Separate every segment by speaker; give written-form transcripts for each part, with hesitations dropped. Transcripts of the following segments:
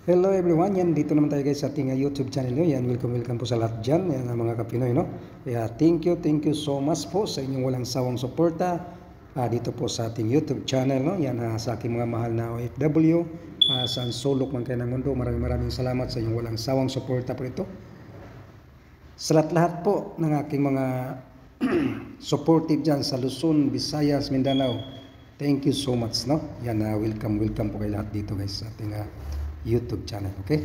Speaker 1: Hello everyone, yan dito naman tayo guys sa ating YouTube channel nyo. Yan, welcome po sa lahat dyan, yan mga kapinoy, no? Kaya thank you so much po sa inyong walang sawang suporta dito po sa ating YouTube channel, no? Yan sa aking mga mahal na OFW, saan sulok man kayo ng mundo. Maraming salamat sa inyong walang sawang suporta po ito. Sa lahat po ng aking mga supportive dyan sa Luzon, Visayas, Mindanao, thank you so much, no? Yan, welcome po kayo lahat dito guys sa ating YouTube channel, okay?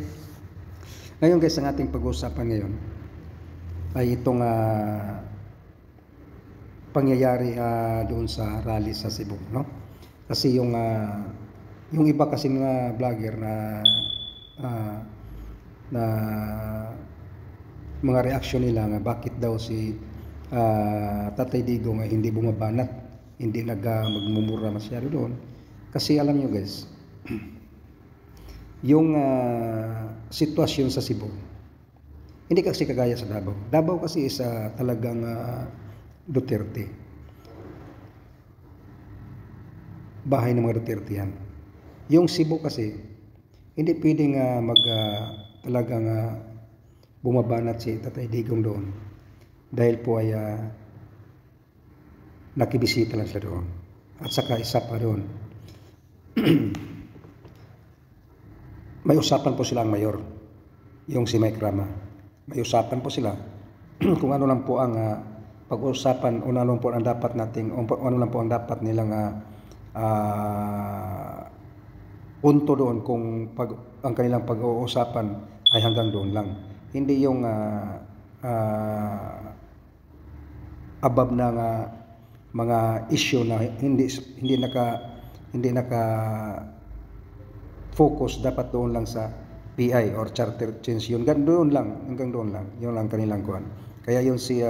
Speaker 1: Ngayon guys, ang ating pag-uusapan ngayon ay itong pangyayari doon sa rally sa Cebu, no? Kasi yung iba kasi mga vlogger na mga reaksyon nila nga bakit daw si Tatay Digong ay hindi bumabanat, hindi magmumura masyado doon. Kasi alam nyo guys, yung sitwasyon sa Cebu hindi kasi kagaya sa Davao. Davao kasi is talagang Duterte, bahay ng mga Duterte yan. Yung Cebu kasi hindi pwedeng talagang bumabanat si Tatay Digong doon dahil po ay nakibisita lang sila doon. At saka isa pa doon may usapan po silang mayor, yung si Mike Rama. May usapan po sila kung ano lang po ang pag-uusapan, ano lang po ang dapat nating, ano lang po ang dapat nilang punto doon kung ang kanilang pag-uusapan ay hanggang doon lang. Hindi yung above na mga issue na hindi naka focus dapat doon lang sa PI or charter change. Yun hanggang doon lang yun lang kanilang kuan. Kaya yun si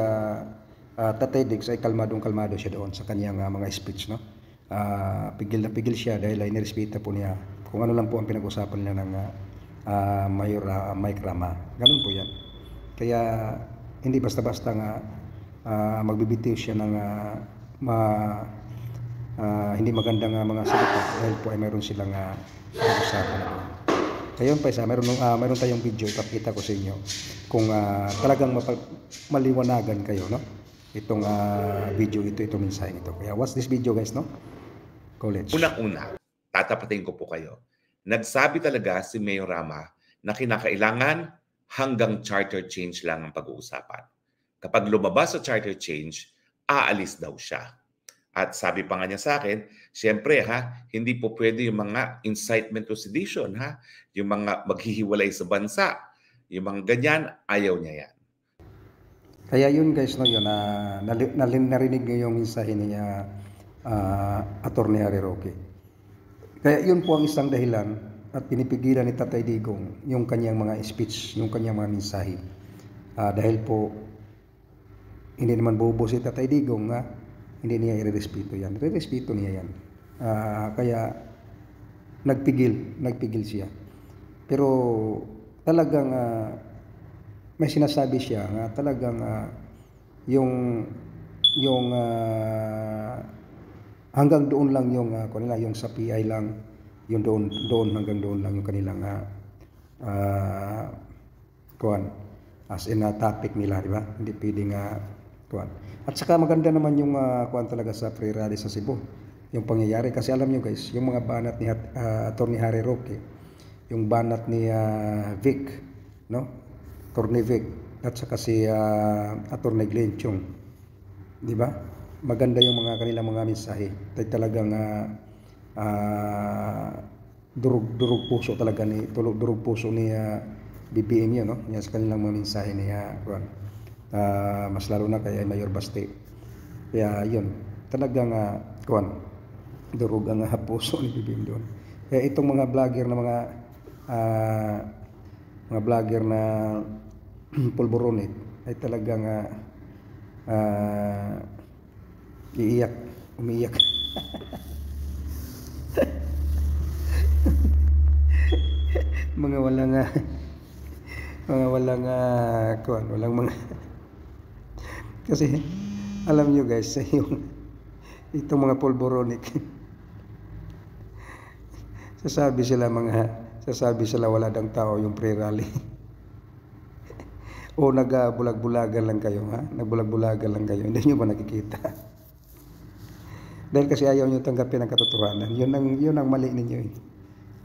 Speaker 1: Tatay Diggs ay kalmadong-kalmado siya doon sa kanyang mga speech, no? Pigil na pigil siya dahil ay nirespeto po niya kung ano lang po ang pinag-usapan niya ng Mayor Mike Rama. Ganun po yan. Kaya hindi basta-basta nga magbibitiw siya ng hindi magandang mga salita dahil po ay mayroon silang pag-usapan na doon. Ngayon pa isa, mayroon tayong video, ipakita ko sa inyo kung talagang maliwanagan kayo, no? Itong video itong mensahe ito. Kaya watch this video guys, no? College.
Speaker 2: Una-una, tatapatin ko po kayo. Nagsabi talaga si Mayor Rama na kinakailangan hanggang charter change lang ang pag-uusapan. Kapag lumabas sa charter change, aalis daw siya. At sabi pa nga niya sa akin, siyempre hindi po pwede yung mga incitement to sedition, yung mga maghihiwalay sa bansa, yung mga ganyan, ayaw niya yan.
Speaker 1: Kaya yun guys, no, yun, narinig niyo yung mensahe ni Attorney Harry Roque. Kaya yun po ang isang dahilan at pinipigilan ni Tatay Digong yung kanyang mga speech, yung kanyang mga mensahe. Dahil po hindi naman bobo si Tatay Digong hindi niya irerespeto yan. Irerespeto niya yan. Kaya nagpigil siya. Pero talagang may sinasabi siya nga talagang yung hanggang doon lang yung kanila, yung sa PI lang, yung doon hanggang doon lang yung kanilang kuan as in topic nila, di ba? Hindi pwedeng kuan. At saka maganda naman yung kuan talaga sa pre-rally sa Cebu, yung pangyayari. Kasi alam nyo guys, yung mga banat ni Attorney Harry Roque, yung banat ni Vic, no? Attorney Vic, at saka si Attorney Glenn Chong, di ba? Maganda yung mga kanilang mga mensahe. Talagang durug puso talaga durug puso ni BBM yun, no? Yan sa kanilang mga mensahe niya kuan. Mas lalo na kay Mayor Baste. Kaya yun, talagang kuan, durug ang puso ni BBM doon. Kaya itong mga vlogger na pulburonit ay talagang umiiyak. mga walang kuan, walang mga kasi alam nyo guys, itong mga pulboronic sasabi Sasabi sila wala dang tao yung pre-rally. O nagbulag-bulagan lang kayo, ha? Nagbulag-bulagan lang kayo. Hindi nyo ba nakikita? Dahil kasi ayaw nyo tanggapin ang katotohanan. Yun ang mali ninyo eh.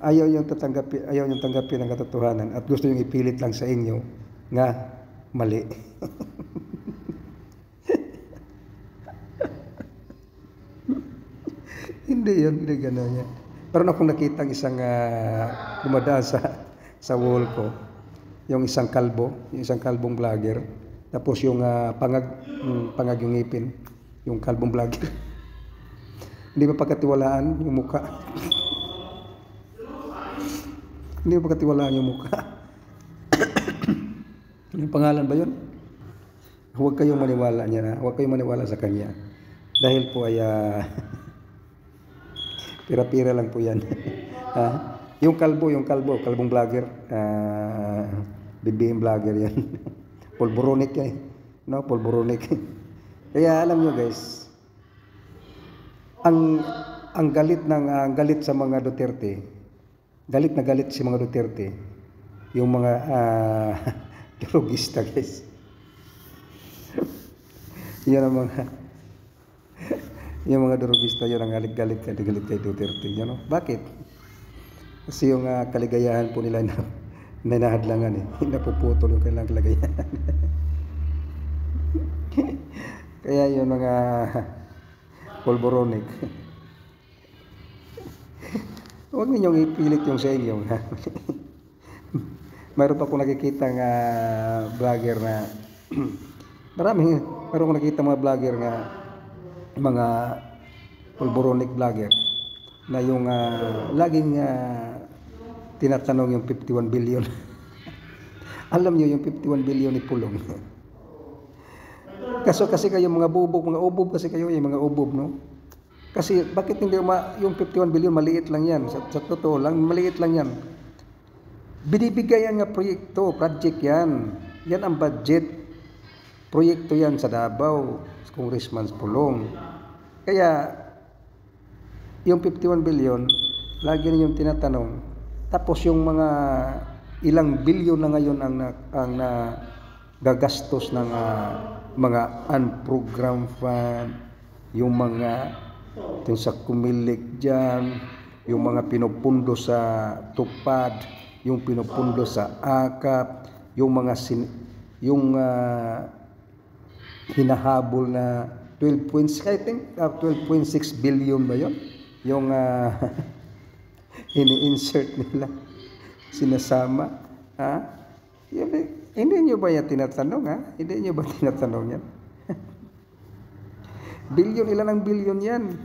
Speaker 1: Ayaw nyo tanggapin ang katotohanan at gusto nyo ipilit lang sa inyo nga mali. Hindi gano'n yan. Pero akong nakita isang dumadaan sa wall ko, yung isang kalbong vlogger, tapos yung pangag yung ngipin, yung kalbong vlogger. Hindi ba pagkatiwalaan yung mukha? Hindi ba pagkatiwalaan yung mukha? Yung pangalan ba yun? Huwag kayong maniwala niya na. Huwag kayong maniwala sa kanya. Dahil po ay pira-pira lang po yan. Yung kalbong vlogger, BBM vlogger yan. Polboronic yan. No, polboronic. Kaya alam nyo guys, ang galit sa mga Duterte, galit na galit si mga Duterte, yung mga drogista guys. Yan ang yung mga drogista, yun ang galit kay Duterte. You know? Bakit? Kasi yung kaligayahan po nila na nahadlangan eh. Napuputol yung kanilang kaligayahan. Kaya yung mga polboronic. Huwag ninyong ipilit yung sa inyo. Mayroon pa akong nakikita nga vlogger na meron akong nakikita mga vlogger nga mga polboronic vlogger na yung laging tinatanong yung 51 billion. Alam nyo yung 51 billion ni Pulong. Kasi kayo mga bubog, mga ubob kasi kayo, yung mga ubob, no? Kasi bakit hindi yung 51 billion maliit lang yan? Sa totoo lang, maliit lang yan. Binibigayan nga project yan. Yan ang budget. Proyekto yan sa Davao, sa Congressman Pulong. Kaya, yung 51 billion, lagi ninyong tinatanong. Tapos yung mga ilang bilyon na ngayon ang gagastos ng mga unprogrammed fund, yung mga yung sa kumilik dyan, yung mga pinupundo sa tupad, yung pinupundo sa akap, yung mga hinahabol na 12.6 billion ba yun? Yung ini-insert nila, sinasama. Hindi nyo ba yan tinatanong? Hindi nyo ba tinatanong yan? Billion, ilan ang billion yan?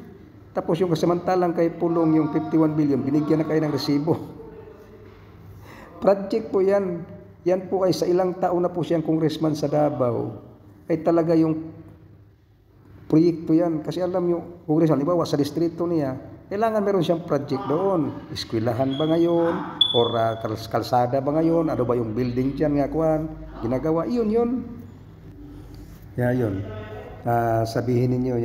Speaker 1: Tapos yung kasamantalang kay Pulong yung 51 billion, binigyan na kayo ng resibo. Project po yan. Yan po ay sa ilang taon na po siyang congressman sa Davao. Ay talaga yung proyekto yan. Kasi alam nyo, congressman, halimbawa sa distrito niya, kailangan meron siyang project doon. Eskwelahan ba ngayon? Or kalsada ba ngayon? Ano ba yung building dyan nga kuhan? Ginagawa. Yun. Kaya yun. Sabihin ninyo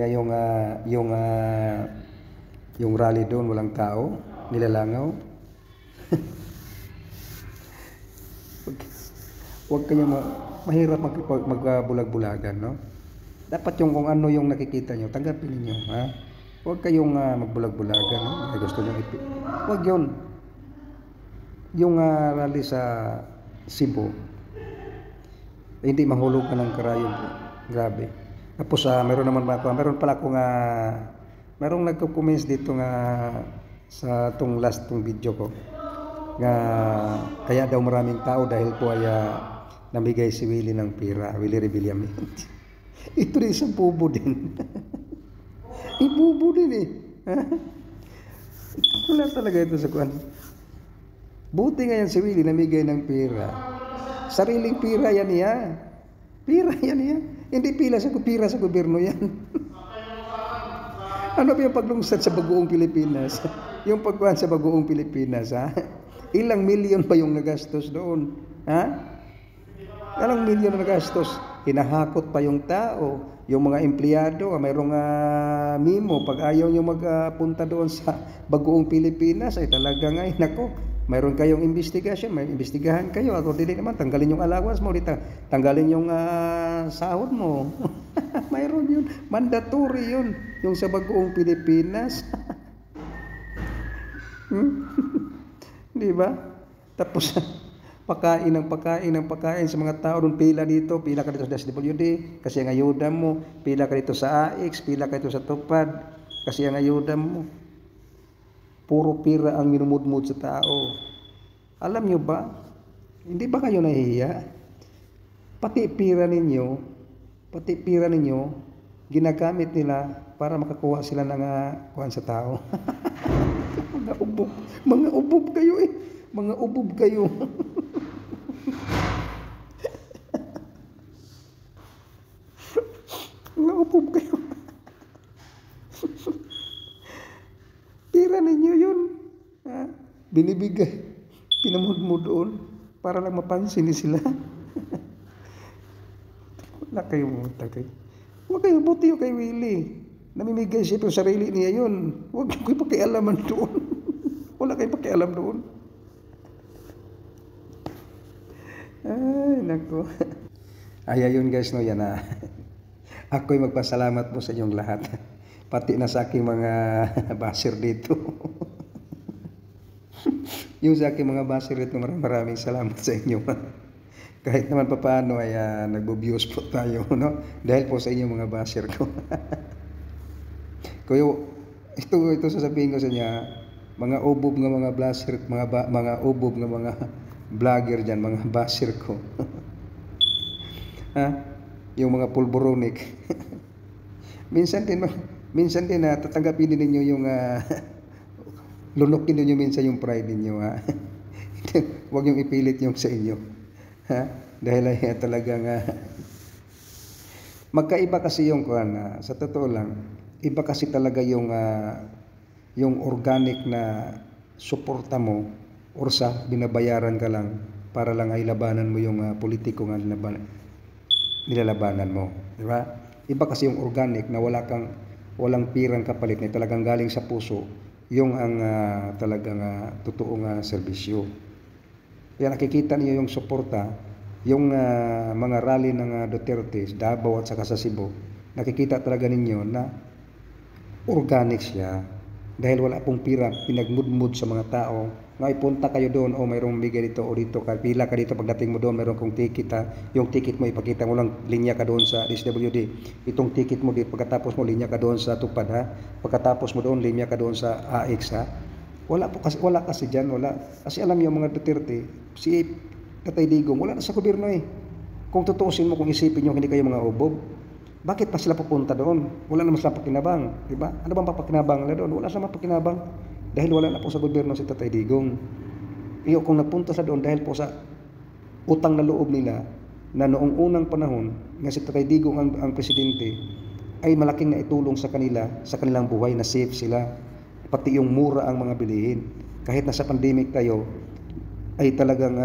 Speaker 1: yung rally doon walang tao, nilalangaw. Huwag kayo mahirap magbulag-bulagan, no? Dapat yung kung ano yung nakikita nyo, tanggapin niyo, ha? Huwag kayong magbulag-bulagan, no? Ay gusto nyo huwag yun. Yung rally sa Cebu, hindi mahulog ka ng karayom po. Grabe. Tapos meron pala akong merong nagko-comments dito nga sa tong last video ko nga kaya daw maraming tao dahil po ay namigay si Willie ng pira, Willie Rebillame. Ito rin isang bubo din. Ibubo din eh. Wala talaga ito sa kuan. Buti nga yan si Willie namigay ng pira. Sariling pira yan niya. Pira yan niya. Hindi pira sa gobyerno yan. Ano ba yung paglungsad sa bagoong Pilipinas? Yung pagkuhan sa bagoong Pilipinas, ha? Ilang milyon pa yung nagastos doon, ha? Ilang milyon na nagastos? Hinahakot pa yung tao, yung mga empleyado, mayroong mimo. Pag ayaw nyo magpunta doon sa bagoong Pilipinas, ay talagang ay, nako, mayroon kayong investigation, may investigahan kayo, at dili naman, tanggalin yung allowance mo, dito, tanggalin yung sahod mo. Mayroon yun, mandatory yun, yung sa Bagoong Pilipinas. Di ba? Tapos, pagkain sa mga tao doon, pila ka dito sa SWD, kasi ang ayuda mo, pila ka dito sa AX, pila ka dito sa Tupad, kasi ang ayuda mo. Puro pira ang minumudmud sa tao. Alam nyo ba? Hindi ba kayo nahihiya? Pati pira ninyo, ginagamit nila para makakuha sila ng kuhan sa tao. Mga ubob kayo eh. Mga ubob kayo. Mga ubob kayo. Pira ninyo yun. Binibigay. Pinamudmud doon para lang mapansin ni sila. Wala kayong utang kayo. Huwag kayo buti yung kay Willie. Namimigay siya pero sarili niya yun. Huwag kayo pakialaman doon. Wala kayong pakialam doon. Ay, nako. Ay, ayun guys, no, yan na. Ako'y magpasalamat po sa inyong lahat. Pati na sa aking mga basir dito. Yung sa aking mga basir dito, maraming salamat sa inyo. Kahit naman paano ay nagbo-views po tayo, no? Dahil po sa inyo mga basir ko. Kuya, ito sasabihin ko sa inyo, mga ubob nga mga basir, mga ubob nga mga vlogger dyan, mga basir ko. Yung mga pulboronic. Minsan din tatanggapin din ninyo yung lunukin ninyo minsan yung pride ninyo. Huwag yung ipilit yung sa inyo. Dahil ay talagang magkaiba kasi yung sa totoo lang, iba kasi talaga yung organic na suporta mo or sa binabayaran ka lang para lang ay labanan mo yung politiko nga nilalabanan mo, di ba? Iba kasi yung organic na walang pirang kapalit, na talagang galing sa puso, yung ang talagang totoong serbisyo. Kaya nakikita niyo yung suporta, yung mga rally ng Duterte, Davao at saka sa Cebu, nakikita talaga ninyo na organic siya. Dahil wala pong pira, pinagmudmud sa mga tao. Nga ipunta kayo doon, mayroong bigay dito o dito, pila ka dito, pagdating mo doon, mayroong kong ticket yung ticket mo, ipakita mo lang, linya ka doon sa SWD. Itong ticket mo dito, pagkatapos mo, linya ka doon sa Tupad, pagkatapos mo doon, linya ka doon sa AX, Wala kasi dyan, wala. Kasi alam niyo mga Duterte, si Tatay Digong, wala na sa gobyerno eh. Kung tutuusin mo, kung isipin niyo, hindi kayo mga ubob, bakit pa sila pupunta doon? Wala naman sila pakinabang, di ba? Ano bang papakinabang nila doon? Wala sila pakinabang dahil wala na po sa gobyerno si Tatay Digong. Iyo, kung napunta sa doon dahil po sa utang na loob nila na noong unang panahon nga si Tatay Digong ang presidente, ay malaking naitulong sa kanila, sa kanilang buhay, na safe sila. Pati yung mura ang mga bilihin. Kahit nasa pandemic tayo, ay talagang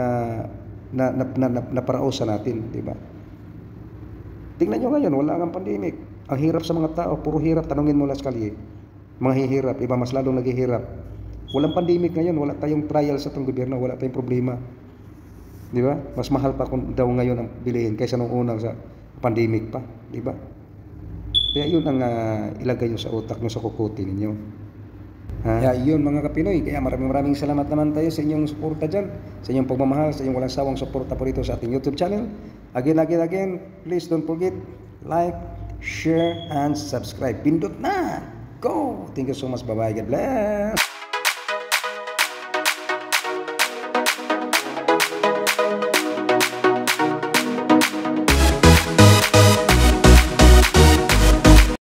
Speaker 1: naparausan natin, di ba? Tingnan nyo ngayon, wala ang pandemic. Ang hirap sa mga tao, puro hirap. Tanungin mo Las Kalye, mga hihirap, iba mas lalong naghihirap. Walang pandemic ngayon, wala tayong trial sa itong gobyerno, wala tayong problema. Di ba? Mas mahal pa kung daw ngayon ang bilihin kaysa nung unang sa pandemic pa. Di ba? Kaya yun ang ilagay nyo sa utak nyo, sa kukuti ninyo. Kaya yun mga kapinoy, kaya maraming salamat naman tayo sa inyong suporta dyan, sa inyong pagmamahal, sa inyong walang sawang suporta po dito sa ating YouTube channel. Again, please don't forget, like, share, and subscribe. Pindot na! Go! Thank you so much. Bye-bye. God bless!